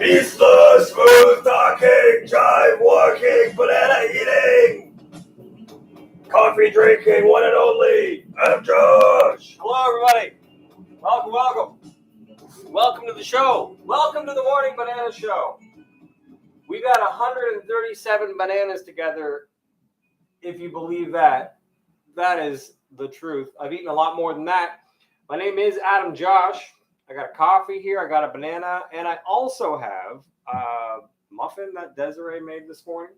Peaceless, smooth talking, jive walking, banana eating, coffee drinking, one and only, Adam Josh. Hello, everybody. Welcome. Welcome to the show. Welcome to the Morning Banana Show. We got 137 bananas together. If you believe that, that is the truth. I've eaten a lot more than that. My name is Adam Josh. I got a coffee here. I got a banana. And I also have a muffin that Desiree made this morning.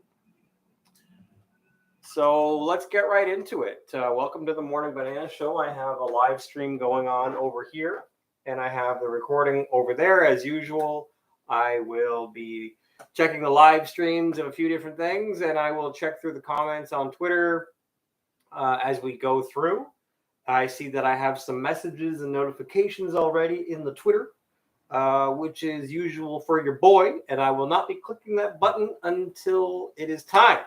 So let's get right into it. Welcome to the Morning Banana Show. I have a live stream going on over here, and I have the recording over there as usual. I will be checking the live streams of a few different things, and I will check through the comments on Twitter as we go through. I see that I have some messages and notifications already in the Twitter, which is usual for your boy, and I will not be clicking that button until it is time.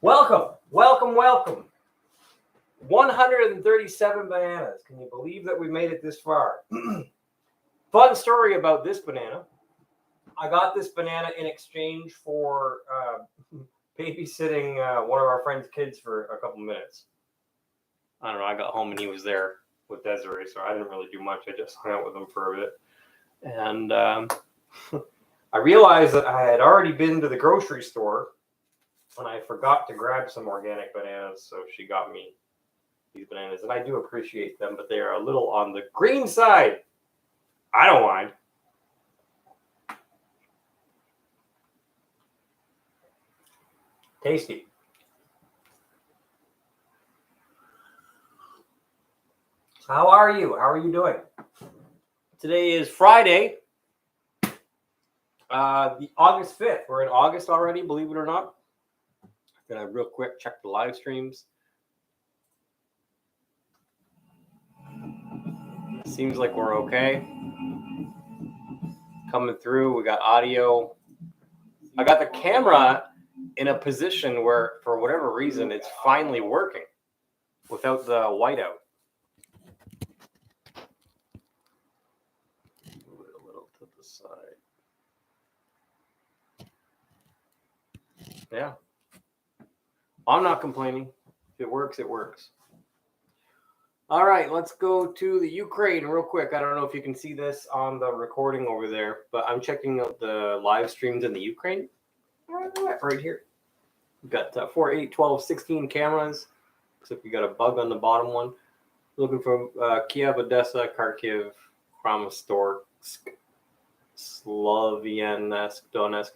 Welcome. 137 bananas. Can you believe that we made it this far? Fun story about this banana. I got this banana in exchange for babysitting one of our friend's kids for a couple minutes. I don't know. I got home and he was there with Desiree, so I didn't really do much. I just hung out with him for a bit. And I realized that I had already been to the grocery store and I forgot to grab some organic bananas, so she got me these bananas. And I do appreciate them, but they are a little on the green side. I don't mind. Tasty. How are you? How are you doing? Today is Friday, the August 5th. We're in August already, believe it or not. Gonna real quick check the live streams. Seems like we're okay. Coming through, we got audio. I got the camera in a position where, for whatever reason, it's finally working without the whiteout. Move it a little to the side. Yeah. I'm not complaining. If it works, it works. All right, let's go to the Ukraine real quick. I don't know if you can see this on the recording over there, but I'm checking out the live streams in the Ukraine. Right here. We've got 4, 8, 12, 16 cameras. Looks like we got a bug on the bottom one. Looking for Kiev, Odessa, Kharkiv, Kramatorsk, Sloviansk, Donetsk.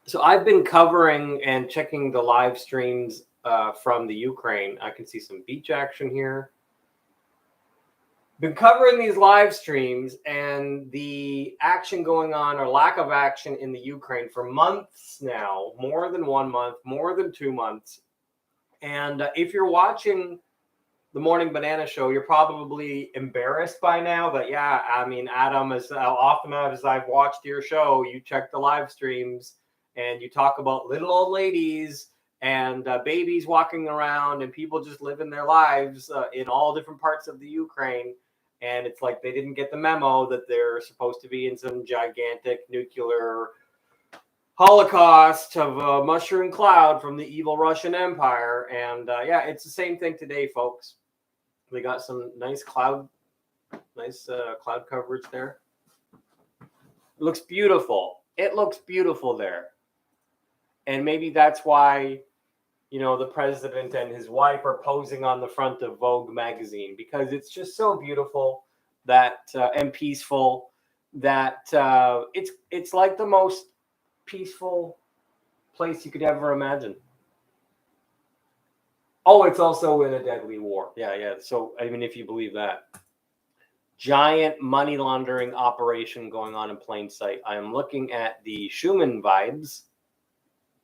So I've been covering and checking the live streams from the Ukraine. I can see some beach action here. Been covering these live streams and the action going on or lack of action in the Ukraine for months now, more than 1 month, more than 2 months. And if you're watching the Morning Banana Show, you're probably embarrassed by now. But yeah, I mean, Adam, as often as I've watched your show, you check the live streams and you talk about little old ladies and babies walking around and people just living their lives in all different parts of the Ukraine. And it's like they didn't get the memo that they're supposed to be in some gigantic nuclear holocaust of a mushroom cloud from the evil Russian Empire. And yeah, it's the same thing today, folks. We got some nice cloud coverage there. It looks beautiful. It looks beautiful there. And maybe that's why, you know, the president and his wife are posing on the front of Vogue magazine, because it's just so beautiful that and peaceful that it's like the most peaceful place you could ever imagine. Oh, it's also in a deadly war. Yeah. So, I mean, if you believe that. Giant money laundering operation going on in plain sight. I am looking at the Schumann vibes,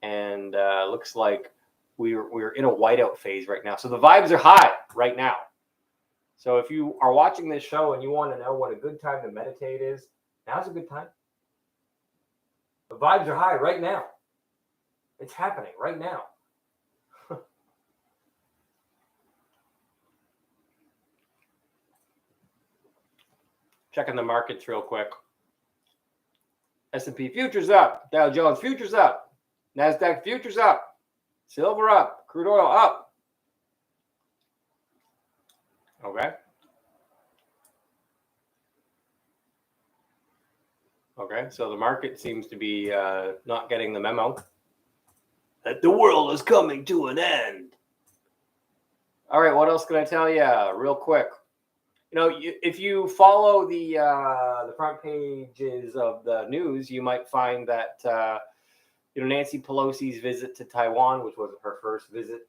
and looks like we're in a whiteout phase right now. So the vibes are high right now. So if you are watching this show and you want to know what a good time to meditate is, now's a good time. The vibes are high right now. It's happening right now. Checking the markets real quick. S&P futures up. Dow Jones futures up. NASDAQ futures up. Silver up. Crude oil up. Okay. Okay, so the market seems to be not getting the memo that the world is coming to an end. All right, what else can I tell you real quick? You know, if you follow the front pages of the news, you might find that you know, Nancy Pelosi's visit to Taiwan, which was her first visit,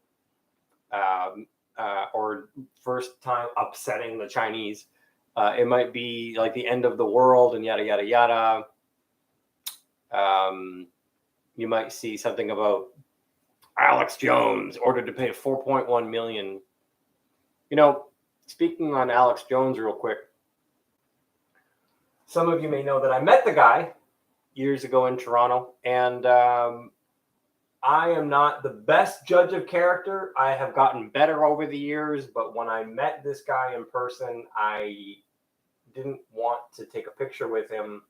or first time upsetting the Chinese. It might be like the end of the world and yada yada yada. You might see something about Alex Jones ordered to pay $4.1 million. You know, speaking on Alex Jones real quick, some of you may know that I met the guy years ago in Toronto, and I am not the best judge of character. I have gotten better over the years, but when I met this guy in person, I didn't want to take a picture with him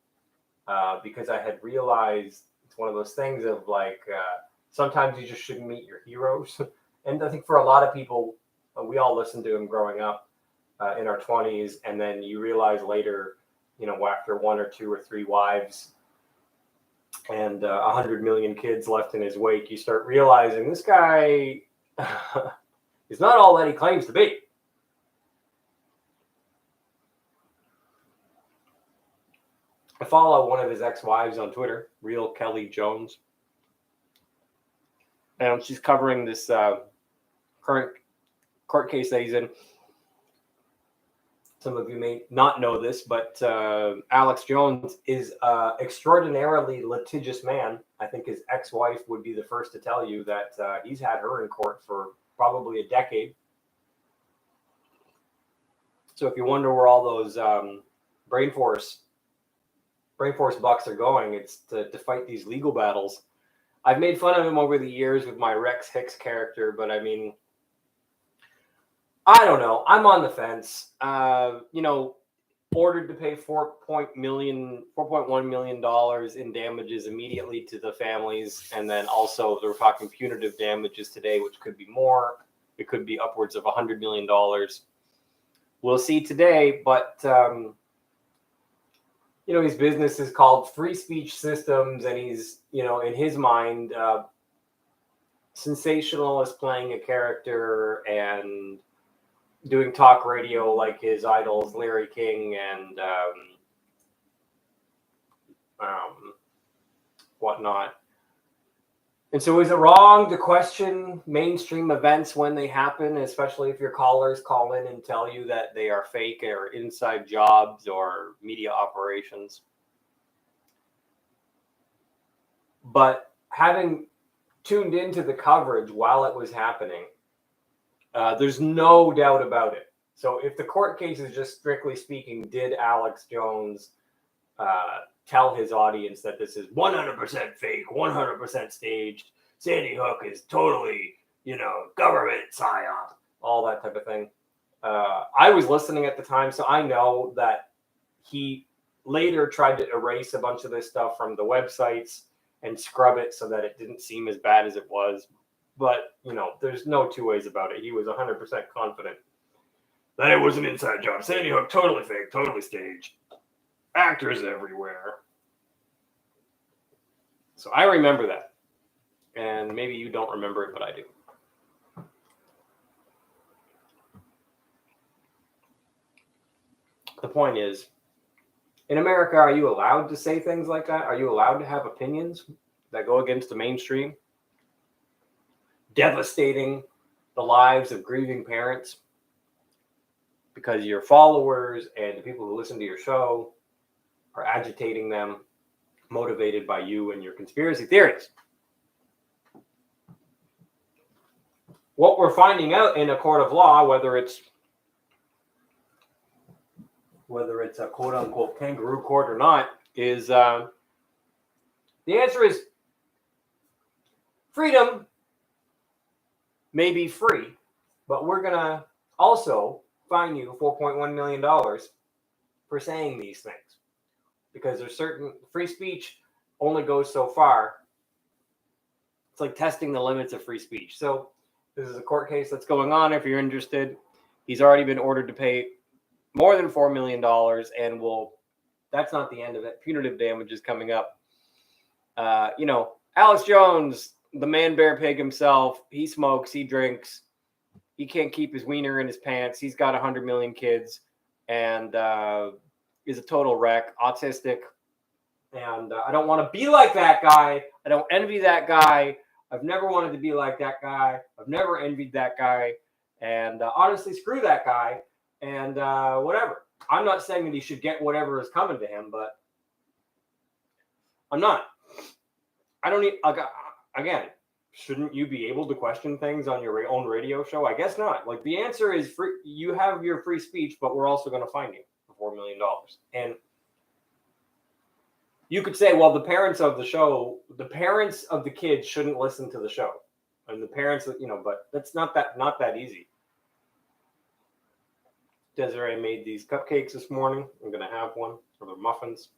because I had realized it's one of those things of like sometimes you just shouldn't meet your heroes. And I think for a lot of people, we all listened to him growing up in our 20s, and then you realize later, you know, after 1 or 2 or 3 wives and 100 million kids left in his wake, you start realizing this guy is not all that he claims to be. I follow one of his ex-wives on Twitter, Real Kelly Jones, and she's covering this current court case that he's in. Some of you may not know this, but Alex Jones is an extraordinarily litigious man. I think his ex-wife would be the first to tell you that he's had her in court for probably a decade. So if you wonder where all those brain force bucks are going, it's to fight these legal battles. I've made fun of him over the years with my Rex Hicks character, but I mean, I don't know. I'm on the fence. You know, ordered to pay $4.1 million in damages immediately to the families, and then also they're talking punitive damages today, which could be more. It could be upwards of $100 million. We'll see today, but you know, his business is called Free Speech Systems, and he's, you know, in his mind, sensationalist, playing a character and doing talk radio like his idols Larry King and whatnot. And so is it wrong to question mainstream events when they happen, especially if your callers call in and tell you that they are fake or inside jobs or media operations? But having tuned into the coverage while it was happening, There's no doubt about it. So if the court case is just strictly speaking, did Alex Jones tell his audience that this is 100% fake, 100% staged, Sandy Hook is totally, government psyop, all that type of thing. I was listening at the time, so I know that he later tried to erase a bunch of this stuff from the websites and scrub it so that it didn't seem as bad as it was. But, there's no two ways about it. He was 100% confident that it was an inside job. Sandy Hook, totally fake, totally staged. Actors everywhere. So I remember that. And maybe you don't remember it, but I do. The point is, in America, are you allowed to say things like that? Are you allowed to have opinions that go against the mainstream? Devastating the lives of grieving parents because your followers and the people who listen to your show are agitating them, motivated by you and your conspiracy theories. What we're finding out in a court of law, whether it's a quote-unquote kangaroo court or not, is the answer is freedom may be free, but we're going to also fine you $4.1 million for saying these things. Because there's certain free speech only goes so far. It's like testing the limits of free speech. So this is a court case that's going on. If you're interested, he's already been ordered to pay more than $4 million, and that's not the end of it. Punitive damage is coming up. Alex Jones, the man bear pig himself, he smokes, he drinks, he can't keep his wiener in his pants. He's got 100 million kids and is a total wreck, autistic. And I don't want to be like that guy. I don't envy that guy. I've never wanted to be like that guy. I've never envied that guy. And honestly, screw that guy. And whatever. I'm not saying that he should get whatever is coming to him, but I'm not. I don't need, again, shouldn't you be able to question things on your own radio show? I guess not. Like, the answer is free. You have your free speech, but we're also going to fine you for $4 million. And you could say, well, the parents of the kids shouldn't listen to the show. And the parents, but that's not that easy. Desiree made these cupcakes this morning. I'm going to have one for the muffins.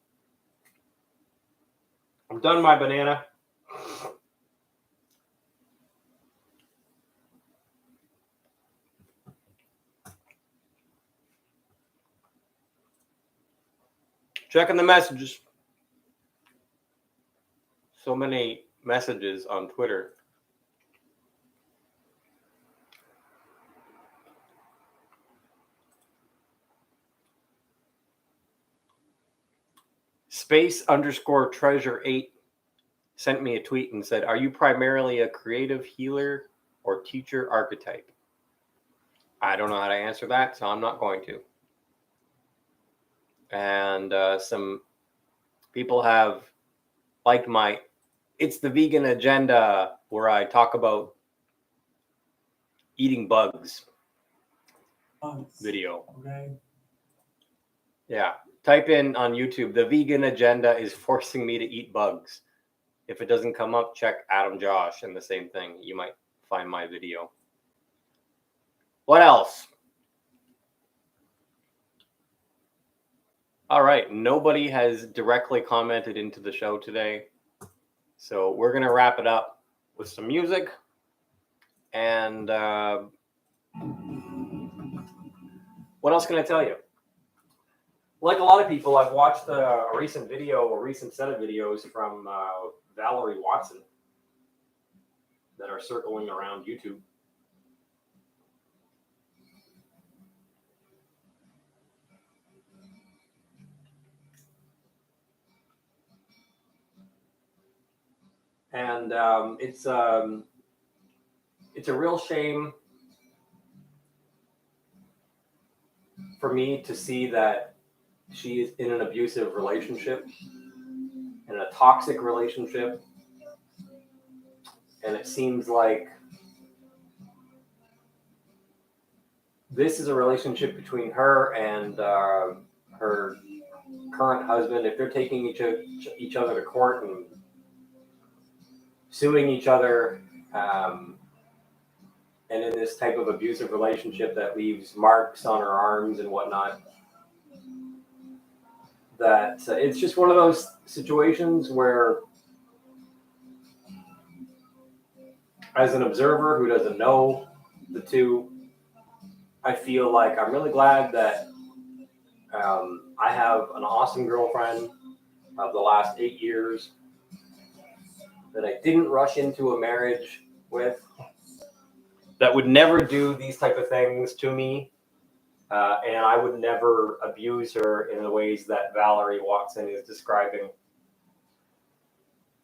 I'm done my banana. Checking the messages. So many messages on Twitter. Space_treasure8 sent me a tweet and said, are you primarily a creative healer or teacher archetype? I don't know how to answer that, so I'm not going to. And some people have liked my It's the Vegan Agenda, where I talk about eating bugs video. Okay. Yeah. Type in on YouTube, the vegan agenda is forcing me to eat bugs. If it doesn't come up, check Adam Josh and the same thing. You might find my video. What else? All right. Nobody has directly commented into the show today. So we're going to wrap it up with some music. And what else can I tell you? Like a lot of people, I've watched a recent set of videos from Valerie Watson that are circling around YouTube. And it's a real shame for me to see that she is in an abusive relationship, in a toxic relationship, and it seems like this is a relationship between her and her current husband. If they're taking each other to court and suing each other, and in this type of abusive relationship that leaves marks on her arms and whatnot, that it's just one of those situations where, as an observer who doesn't know the two, I feel like I'm really glad that I have an awesome girlfriend of the last 8 years that I didn't rush into a marriage with, that would never do these type of things to me, and I would never abuse her in the ways that Valerie Watson is describing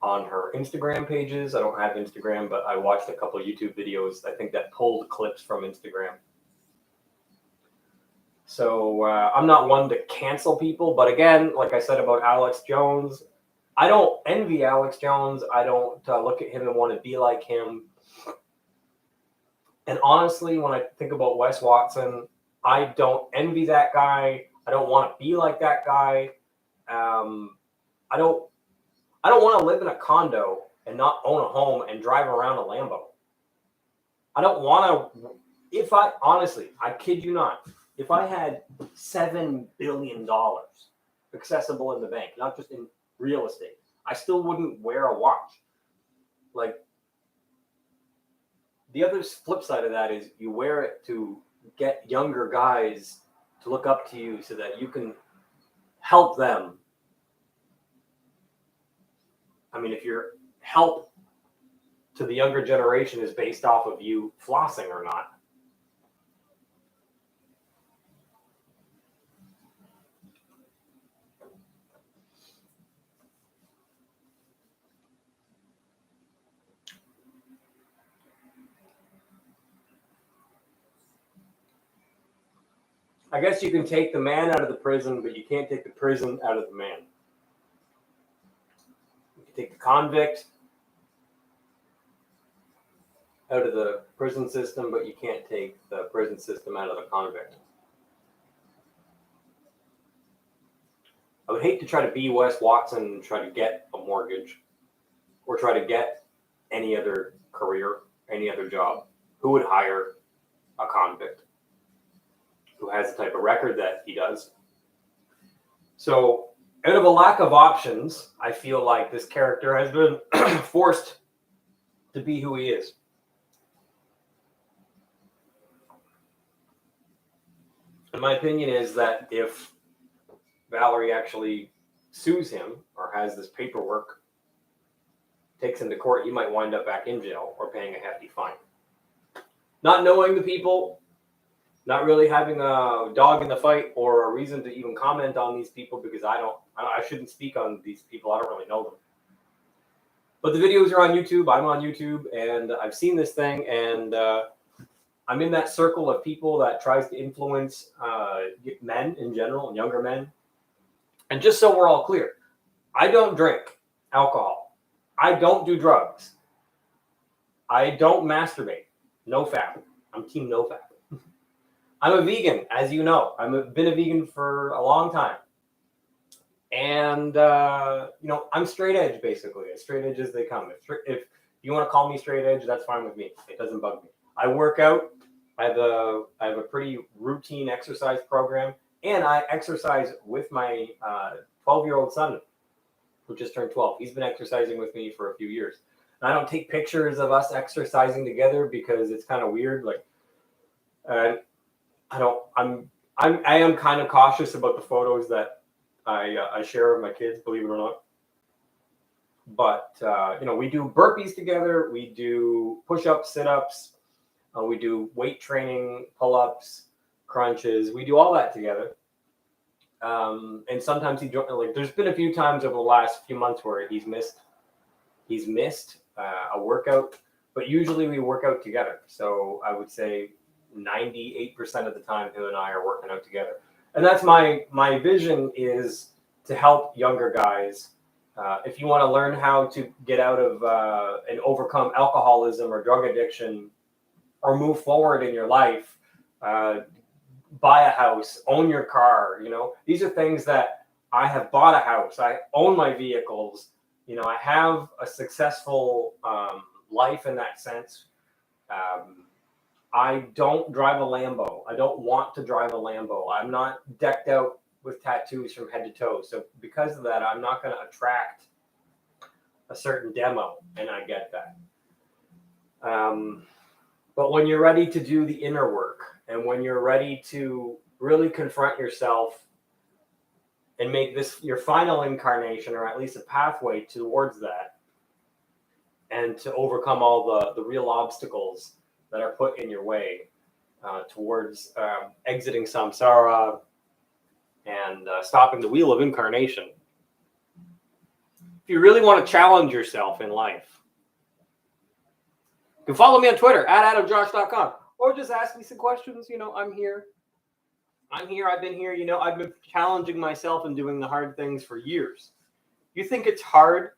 on her Instagram pages. I don't have Instagram, but I watched a couple of YouTube videos, I think, that pulled clips from Instagram. So I'm not one to cancel people, but again, like I said about Alex Jones, I don't envy Alex Jones. I don't look at him and want to be like him. And honestly, when I think about Wes Watson, I don't envy that guy. I don't want to be like that guy. I don't want to live in a condo and not own a home and drive around a Lambo. I don't want to. Honestly, I kid you not, if I had $7 billion accessible in the bank, not just in real estate, I still wouldn't wear a watch. Like, the other flip side of that is you wear it to get younger guys to look up to you so that you can help them. I mean, if your help to the younger generation is based off of you flossing or not, I guess you can take the man out of the prison, but you can't take the prison out of the man. You can take the convict out of the prison system, but you can't take the prison system out of the convict. I would hate to try to be Wes Watson and try to get a mortgage or try to get any other career, any other job. Who would hire a convict who has the type of record that he does? So, out of a lack of options, I feel like this character has been forced to be who he is. And my opinion is that if Valerie actually sues him or has this paperwork, takes him to court, he might wind up back in jail or paying a hefty fine. Not knowing the people, not really having a dog in the fight or a reason to even comment on these people, because I shouldn't speak on these people. I don't really know them. But the videos are on YouTube. I'm on YouTube, and I've seen this thing, and I'm in that circle of people that tries to influence men in general, and younger men. And just so we're all clear, I don't drink alcohol. I don't do drugs. I don't masturbate. No fap. I'm team no fap. I'm a vegan, as you know. I've been a vegan for a long time. And, I'm straight edge, basically. As straight edge as they come. If you want to call me straight edge, that's fine with me. It doesn't bug me. I work out. I have a pretty routine exercise program. And I exercise with my 12-year-old son, who just turned 12. He's been exercising with me for a few years. And I don't take pictures of us exercising together because it's kind of weird. Like, I am kind of cautious about the photos that I share with my kids, believe it or not. But we do burpees together. We do push-ups, sit-ups. We do weight training, pull-ups, crunches. We do all that together. And sometimes there's been a few times over the last few months where he's missed a workout, but usually we work out together. So I would say 98% of the time, him and I are working out together. And that's my vision, is to help younger guys. If you want to learn how to get out of and overcome alcoholism or drug addiction or move forward in your life, buy a house, own your car. You know, these are things that I have bought a house. I own my vehicles. You know, I have a successful life in that sense. I don't drive a Lambo. I don't want to drive a Lambo. I'm not decked out with tattoos from head to toe. So because of that, I'm not going to attract a certain demo, and I get that. But when you're ready to do the inner work, and when you're ready to really confront yourself and make this your final incarnation, or at least a pathway towards that, and to overcome all the real obstacles that are put in your way towards exiting samsara and stopping the wheel of incarnation. If you really want to challenge yourself in life, you can follow me on Twitter at adamjosh.com, or just ask me some questions. You know, I'm here. I've been here. You know, I've been challenging myself and doing the hard things for years. You think it's hard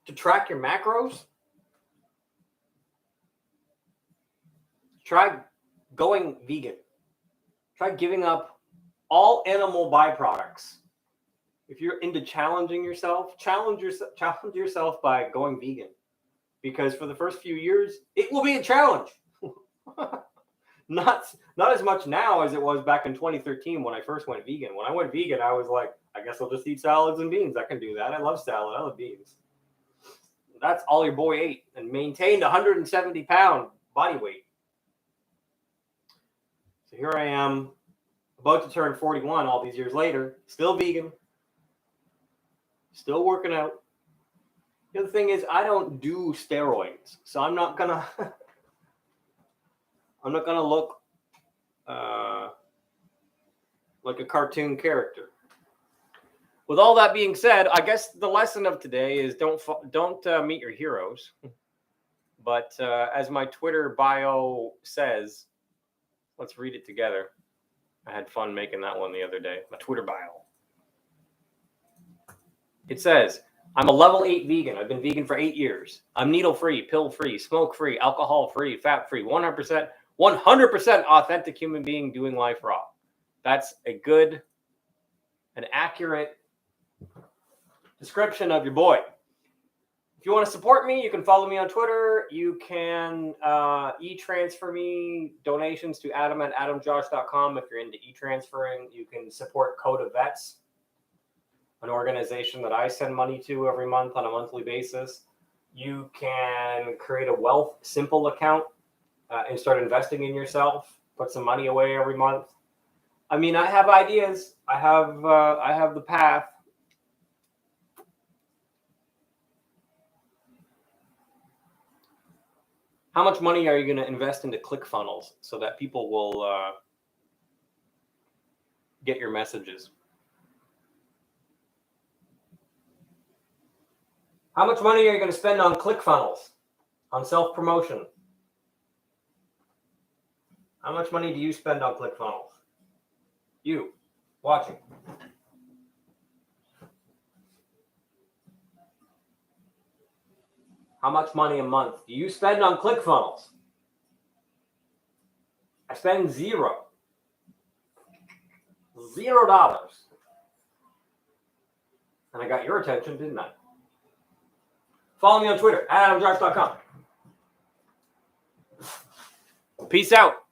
to track your macros? Try going vegan. Try giving up all animal byproducts. If you're into challenging yourself, challenge yourself by going vegan. Because for the first few years, it will be a challenge. Not as much now as it was back in 2013 when I first went vegan. When I went vegan, I was like, I guess I'll just eat salads and beans. I can do that. I love salad. I love beans. That's all your boy ate and maintained 170-pound body weight. So here I am, about to turn 41 all these years later, still vegan, still working out. The other thing is I don't do steroids, so I'm not gonna look like a cartoon character. With all that being said, I guess the lesson of today is don't meet your heroes. But as my Twitter bio says, let's read it together. I had fun making that one the other day. My Twitter bio. It says, I'm a level 8 vegan. I've been vegan for 8 years. I'm needle-free, pill-free, smoke-free, alcohol-free, fat-free, 100% authentic human being doing life raw. That's a good, an accurate description of your boy. If you want to support me, you can follow me on Twitter. You can e-transfer me donations to adam@adamjosh.com if you're into e-transferring. You can support Coda Vets, an organization that I send money to every month on a monthly basis. You can create a Wealth Simple account and start investing in yourself. Put some money away every month. I mean, I have ideas. I have the path. How much money are you going to invest into ClickFunnels so that people will get your messages? How much money are you going to spend on ClickFunnels, on self-promotion? How much money do you spend on ClickFunnels? You, watching. How much money a month do you spend on ClickFunnels? I spend $0. $0. And I got your attention, didn't I? Follow me on Twitter, @adamjosh.com. Peace out.